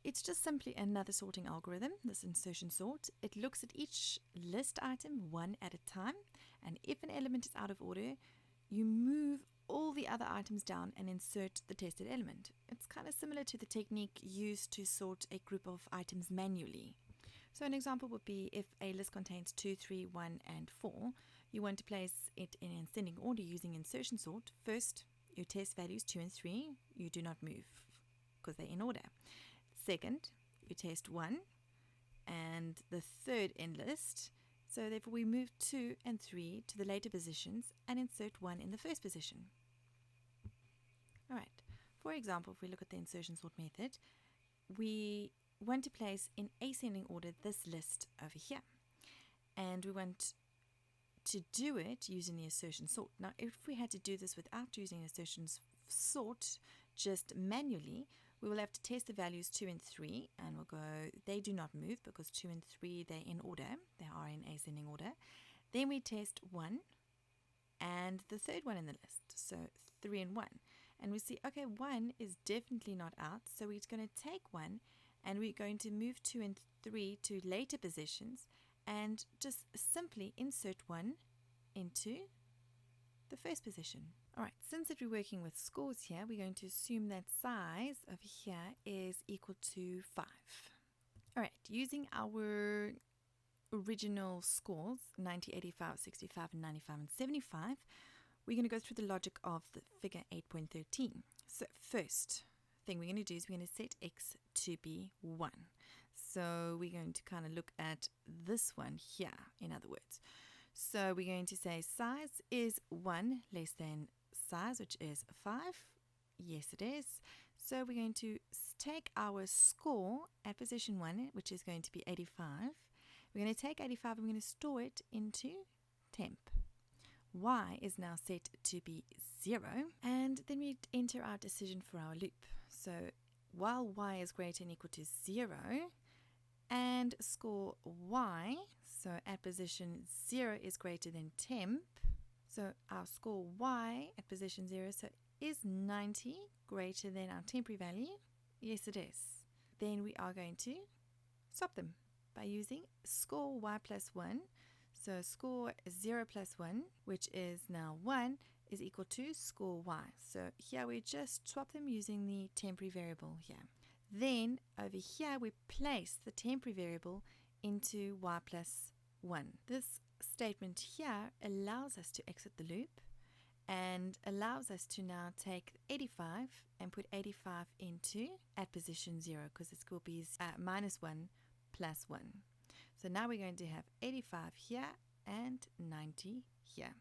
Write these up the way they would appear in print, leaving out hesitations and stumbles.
It's just simply another sorting algorithm, this insertion sort. It looks at each list item one at a time, and if an element is out of order, you move all the other items down and insert the tested element. It's kind of similar to the technique used to sort a group of items manually. So an example would be if a list contains 2, 3, 1, and 4, you want to place it in ascending order using insertion sort. First, your test values 2 and 3, you do not move because they're in order. Second, you test 1 and the third in list. So therefore we move 2 and 3 to the later positions and insert 1 in the first position. Alright, for example, if we look at the insertion sort method, we want to place in ascending order this list over here. And we want to do it using the insertion sort. Now, if we had to do this without using insertion sort, just manually, we will have to test the values 2 and 3, and we'll go, they do not move because 2 and 3, they're in order. They are in ascending order. Then we test 1 and the third one in the list, so 3 and 1. And we see, okay, 1 is definitely not out, so we're going to take 1 and we're going to move 2 and 3 to later positions and just simply insert 1 into the first position. Alright, since that we're working with scores here, we're going to assume that size over here is equal to 5. Alright, using our original scores, 90, 85, 65, and 95, and 75, we're going to go through the logic of the figure 8.13. So first thing we're going to do is we're going to set x to be 1. So we're going to kind of look at this one here, in other words. So we're going to say size is 1 less than size, which is 5. Yes, it is. So we're going to take our score at position 1, which is going to be 85. We're going to take 85 and we're going to store it into temp. Y is now set to be 0, and then we enter our decision for our loop. So while y is greater than or equal to 0 and score y, so at position 0 is greater than temp, so our score y at position 0, so is 90 greater than our temporary value? Yes, it is. Then we are going to swap them by using score y plus 1. So score 0 plus 1, which is now 1, is equal to score y. So here we just swap them using the temporary variable here. Then over here we place the temporary variable into y plus 1. This statement here allows us to exit the loop and allows us to now take 85 and put 85 into at position 0, because this will be minus 1 plus 1. So now we're going to have 85 here and 90 here.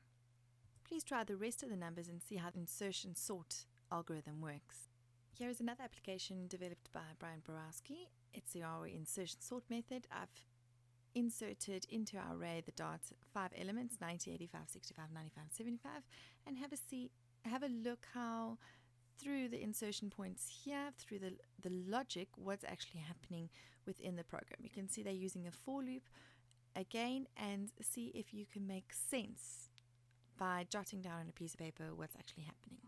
Please try the rest of the numbers and see how the insertion sort algorithm works. Here is another application developed by Brian Borowski. It's our insertion sort method. I've inserted into our array the dot 5 elements, 90, 85, 65, 95, 75, and have a look how through the insertion points here, through the logic, what's actually happening within the program. You can see they're using a for loop again, and see if you can make sense by jotting down on a piece of paper what's actually happening.